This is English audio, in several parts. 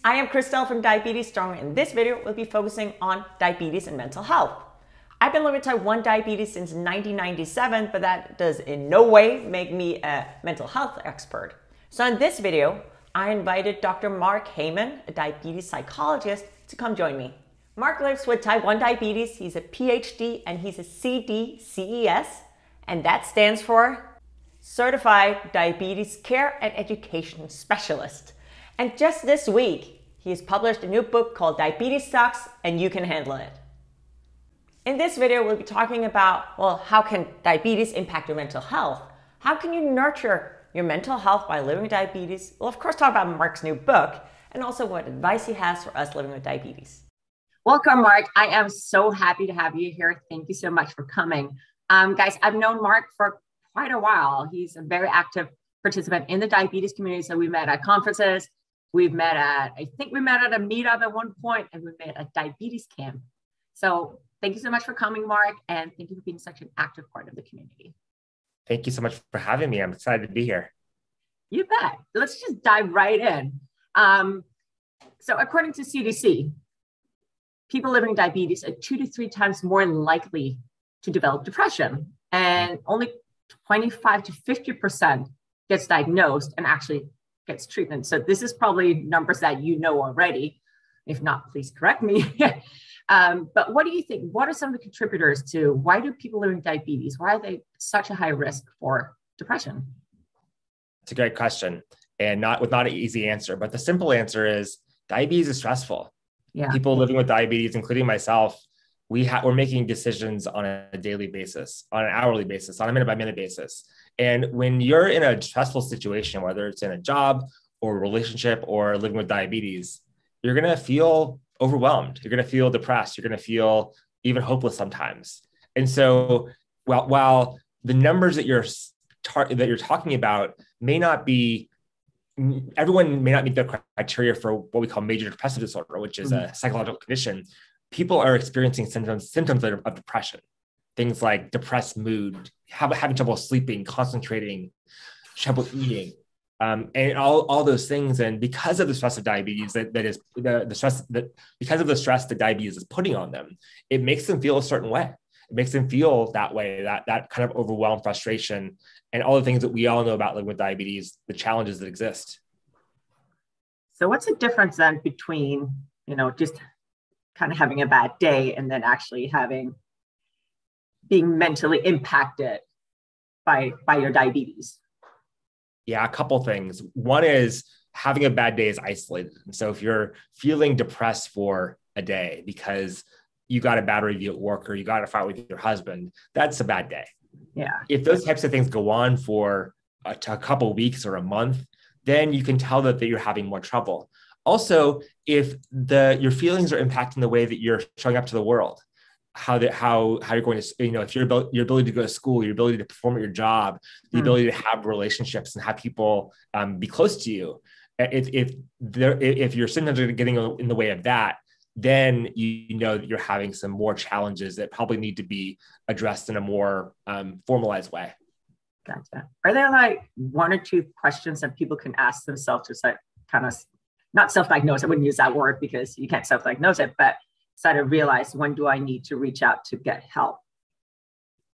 I am Christelle from Diabetes Strong, and in this video we'll be focusing on diabetes and mental health. I've been living with type 1 diabetes since 1997, but that does in no way make me a mental health expert. So in this video, I invited Dr. Mark Heyman, a diabetes psychologist, to come join me. Mark lives with type 1 diabetes. He's a Ph.D. and he's a CDCES, and that stands for Certified Diabetes Care and Education Specialist. And just this week, he has published a new book called Diabetes Sucks and You Can Handle It. In this video, we'll be talking about, well, how can diabetes impact your mental health? How can you nurture your mental health by living with diabetes? We'll of course talk about Mark's new book and also what advice he has for us living with diabetes. Welcome, Mark. I am so happy to have you here. Thank you so much for coming. Guys, I've known Mark for quite a while. He's a very active participant in the diabetes community. So we met at conferences. I think we met at a meetup at one point, and we met at diabetes camp. So thank you so much for coming, Mark. And thank you for being such an active part of the community. Thank you so much for having me. I'm excited to be here. You bet. Let's just dive right in. So according to CDC, people living with diabetes are 2 to 3 times more likely to develop depression, and only 25 to 50% gets diagnosed and actually gets treatment. So this is probably numbers that you know already. If not, please correct me. But what do you think? What are some of the contributors to why do people living with diabetes? Why are they such a high risk for depression? It's a great question, and not an easy answer. But the simple answer is diabetes is stressful. Yeah. People living with diabetes, including myself, we're making decisions on a daily basis, on an hourly basis, on a minute-by-minute basis. And when you're in a stressful situation, whether it's in a job or a relationship or living with diabetes, you're going to feel overwhelmed. You're going to feel depressed. You're going to feel even hopeless sometimes. And so while the numbers that you're talking about may not be, everyone may not meet the criteria for what we call major depressive disorder, which is a psychological condition. People are experiencing symptoms of depression, things like depressed mood, having trouble sleeping, concentrating, trouble eating, and all those things. And because of the stress of diabetes, because of the stress that diabetes is putting on them, it makes them feel a certain way. It makes them feel that way, that kind of overwhelmed frustration, and all the things that we all know about living with diabetes, the challenges that exist. So what's the difference then between, just kind of having a bad day and then actually being mentally impacted by your diabetes? Yeah, a couple things. One is having a bad day is isolated. And so if you're feeling depressed for a day because you got a bad review at work or you got a fight with your husband, that's a bad day. Yeah. If those types of things go on for a couple of weeks or a month, then you can tell that you're having more trouble. Also, if your feelings are impacting the way that you're showing up to the world, how you're going to, if your ability to go to school, your ability to perform at your job, the ability to have relationships and have people be close to you, if your symptoms are getting in the way of that, then you know that you're having some more challenges that probably need to be addressed in a more formalized way. Gotcha. Are there like 1 or 2 questions that people can ask themselves to kind of not self-diagnose? I wouldn't use that word because you can't self-diagnose it, but sort of realize, when do I need to reach out to get help?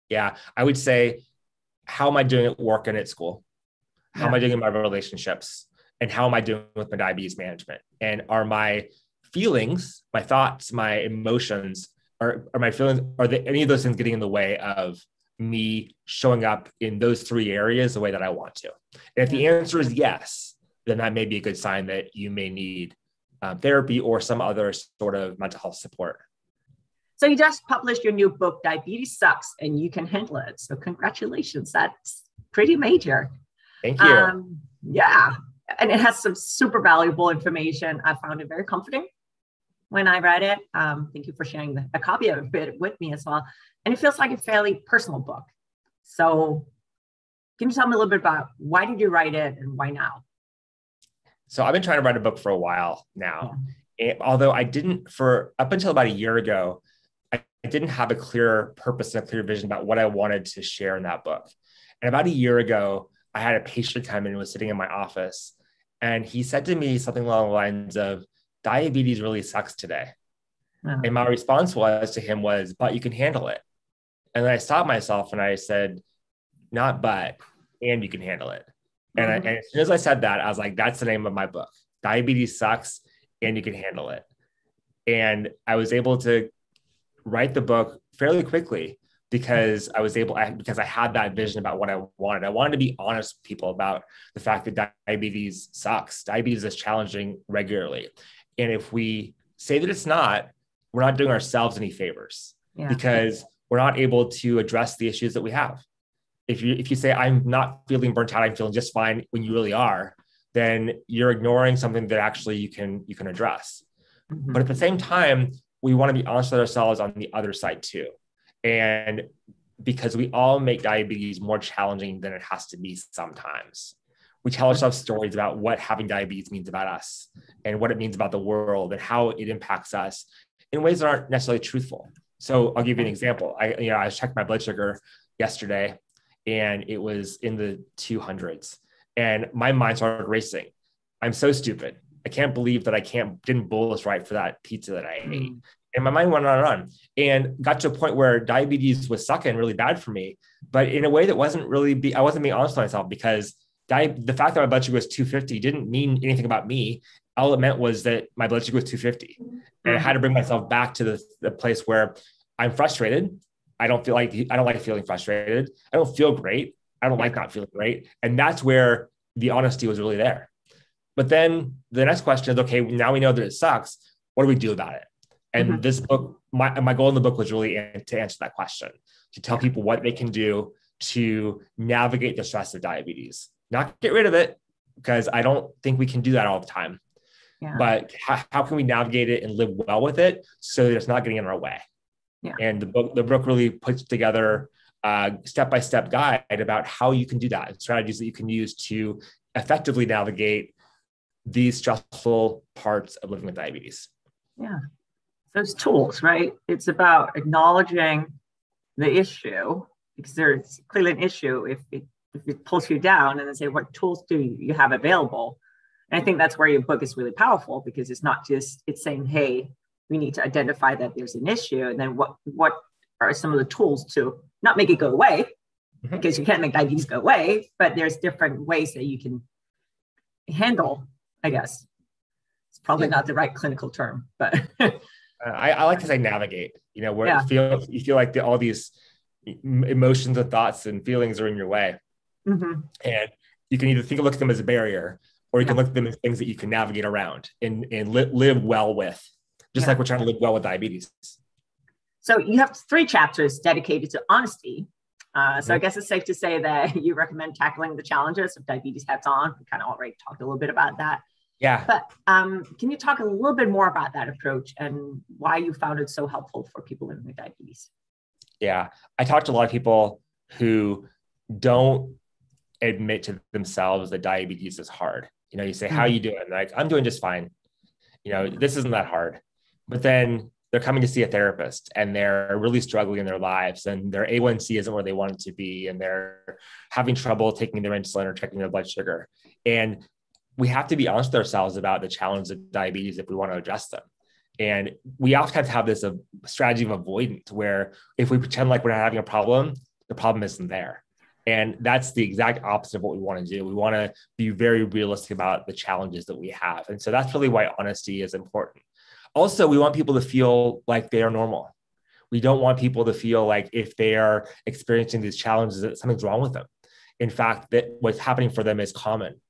Yeah, I would say, how am I doing at work and at school? How am I doing in my relationships? And how am I doing with my diabetes management? And are my feelings, my thoughts, my emotions, are any of those things getting in the way of me showing up in those 3 areas the way that I want to? And if the answer is yes, then that may be a good sign that you may need therapy or some other sort of mental health support. So you just published your new book, Diabetes Sucks and You Can Handle It. So congratulations. That's pretty major. Thank you. Yeah. And it has some super valuable information. I found it very comforting when I read it. Thank you for sharing a copy of it with me as well. And it feels like a fairly personal book. So can you tell me a little bit about why did you write it and why now? So I've been trying to write a book for a while now. And although I didn't, up until about a year ago, I didn't have a clear purpose and a clear vision about what I wanted to share in that book. And about a year ago, I had a patient come in and was sitting in my office. And he said to me something along the lines of, diabetes really sucks today. Yeah. And my response to him was, but you can handle it. And then I stopped myself and I said, not but, and you can handle it. And, Mm-hmm. and as soon as I said that, I was like, that's the name of my book. Diabetes sucks and you can handle it. And I was able to write the book fairly quickly because because I had that vision about what I wanted. I wanted to be honest with people about the fact that diabetes sucks. Diabetes is challenging regularly. And if we say that it's not, we're not doing ourselves any favors because we're not able to address the issues that we have. If you say, I'm not feeling burnt out, I'm feeling just fine when you really are, then you're ignoring something that actually you can address. Mm-hmm. But at the same time, we want to be honest with ourselves on the other side too. And because we all make diabetes more challenging than it has to be sometimes. We tell ourselves stories about what having diabetes means about us and what it means about the world and how it impacts us in ways that aren't necessarily truthful. So I'll give you an example. I checked my blood sugar yesterday and it was in the 200s and my mind started racing. I'm so stupid. I can't believe that I didn't bolus right for that pizza that I ate. And my mind went on and got to a point where diabetes was sucking really bad for me, but in a way that I wasn't being honest with myself because the fact that my blood sugar was 250 didn't mean anything about me. All it meant was that my blood sugar was 250. And I had to bring myself back to the place where I'm frustrated. I don't like feeling frustrated. I don't feel great. I don't like not feeling great. And that's where the honesty was really there. But then the next question is, okay, now we know that it sucks. What do we do about it? And this book, my goal in the book was really to answer that question, to tell people what they can do to navigate the stress of diabetes, not get rid of it, because I don't think we can do that all the time. Yeah. But how can we navigate it and live well with it so that it's not getting in our way? Yeah. And the book really puts together a step-by-step guide about how you can do that, and strategies that you can use to effectively navigate these stressful parts of living with diabetes. Yeah. Those tools, right? It's about acknowledging the issue because there's clearly an issue if it pulls you down, and then say, what tools do you have available? And I think that's where your book is really powerful because it's not just, it's saying, hey, we need to identify that there's an issue. And then what are some of the tools to not make it go away, because you can't make diabetes go away, but there's different ways that you can handle, I guess. It's probably not the right clinical term, but I like to say navigate, where you feel like all these emotions and thoughts and feelings are in your way. And you can either look at them as a barrier, or you can look at them as things that you can navigate around and live well with, just like we're trying to live well with diabetes. So you have 3 chapters dedicated to honesty. So I guess it's safe to say that you recommend tackling the challenges of diabetes heads on. We kind of already talked a little bit about that. Yeah. But can you talk a little bit more about that approach and why you found it so helpful for people living with diabetes? Yeah. I talked to a lot of people who don't admit to themselves that diabetes is hard. You say, how are you doing? Like, I'm doing just fine. This isn't that hard. But then they're coming to see a therapist and they're really struggling in their lives and their A1C isn't where they want it to be. And they're having trouble taking their insulin or checking their blood sugar. And we have to be honest with ourselves about the challenges of diabetes if we want to address them. And we often have this strategy of avoidance where if we pretend like we're not having a problem, the problem isn't there. And that's the exact opposite of what we want to do. We want to be very realistic about the challenges that we have. And so that's really why honesty is important. Also, we want people to feel like they are normal. We don't want people to feel like if they are experiencing these challenges, that something's wrong with them. In fact, that what's happening for them is common.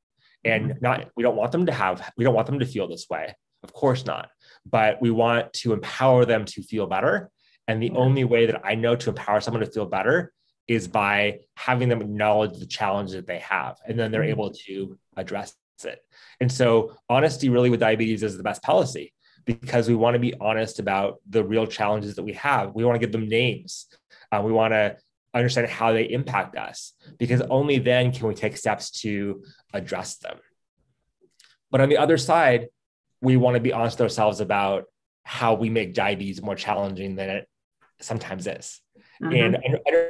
And we don't want them to feel this way. Of course not. But we want to empower them to feel better. And the only way that I know to empower someone to feel better is by having them acknowledge the challenge that they have. And then they're able to address it. And so honesty really with diabetes is the best policy because we want to be honest about the real challenges that we have. We want to give them names. We want to understand how they impact us because only then can we take steps to address them. But on the other side, we want to be honest with ourselves about how we make diabetes more challenging than it sometimes is. And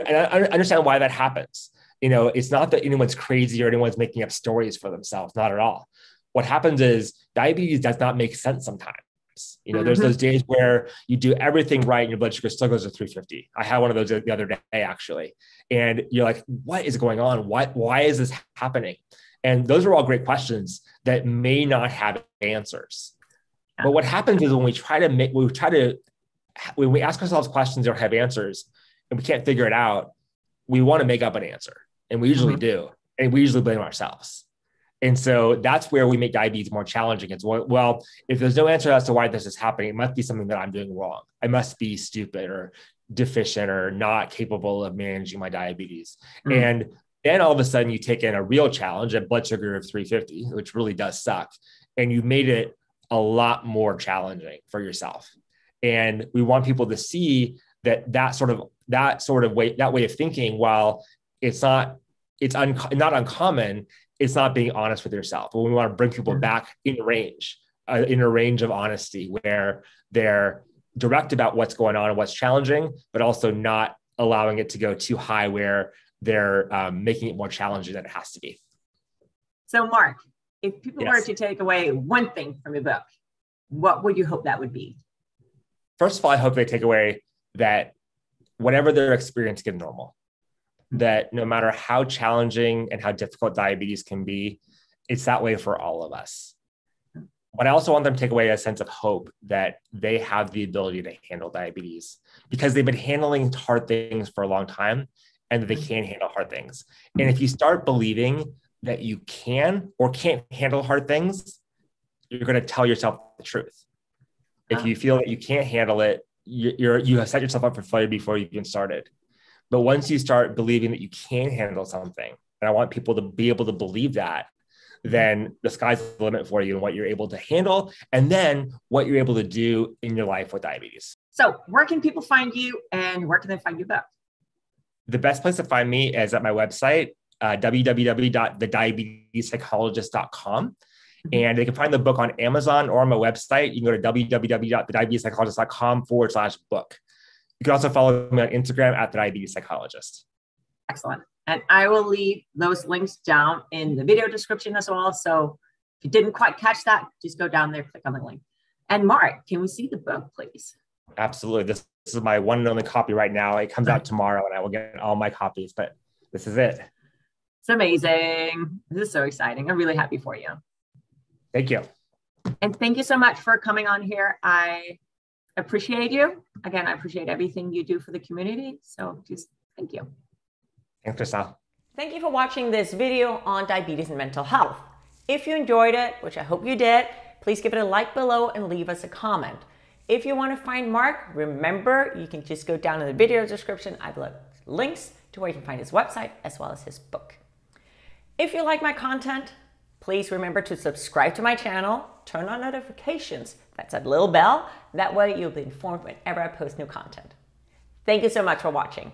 I understand why that happens. It's not that anyone's crazy or anyone's making up stories for themselves, not at all. what happens is diabetes does not make sense sometimes. You know, there's those days where you do everything right and your blood sugar still goes to 350. I had one of those the other day, actually. And you're like, what is going on? Why is this happening? And those are all great questions that may not have answers. But what happens is when we ask ourselves questions or have answers and we can't figure it out, we want to make up an answer. And we usually do. And we usually blame ourselves. And so that's where we make diabetes more challenging. It's, well, if there's no answer as to why this is happening, it must be something that I'm doing wrong. I must be stupid or deficient or not capable of managing my diabetes. And then all of a sudden you take in a real challenge, a blood sugar of 350, which really does suck. And you made it a lot more challenging for yourself. And we want people to see that way of thinking, while it's not uncommon, it's not being honest with yourself. But we want to bring people back in a range of honesty where they're direct about what's going on and what's challenging, but also not allowing it to go too high where they're making it more challenging than it has to be. So Mark, if people were to take away one thing from your book, what would you hope that would be? First of all, I hope they take away that whatever their experience, get normal. That no matter how challenging and how difficult diabetes can be, it's that way for all of us. But I also want them to take away a sense of hope that they have the ability to handle diabetes because they've been handling hard things for a long time and that they can handle hard things. And if you start believing that you can or can't handle hard things, you're going to tell yourself the truth. If you feel that you can't handle it, you have set yourself up for failure before you even started. But once you start believing that you can handle something, and I want people to be able to believe that, then the sky's the limit for you and what you're able to handle, and then what you're able to do in your life with diabetes. So where can people find you and where can they find your book? The best place to find me is at my website, www.thediabetespsychologist.com. And they can find the book on Amazon or on my website. You can go to www.thediabetespsychologist.com/book. You can also follow me on Instagram at The Diabetes Psychologist. Excellent. And I will leave those links down in the video description as well. So if you didn't quite catch that, just go down there, click on the link. And Mark, can we see the book, please? Absolutely. This is my one and only copy right now. It comes out tomorrow and I will get all my copies, but this is it. It's amazing. This is so exciting. I'm really happy for you. Thank you. And thank you so much for coming on here. I appreciate you. Again, I appreciate everything you do for the community. So just thank you. Thanks, Crystal. Thank you for watching this video on diabetes and mental health. If you enjoyed it, which I hope you did, please give it a like below and leave us a comment. If you want to find Mark, remember, you can just go down in the video description. I've left links to where you can find his website as well as his book. If you like my content, please remember to subscribe to my channel, turn on notifications. That's that little bell. That way you'll be informed whenever I post new content. Thank you so much for watching.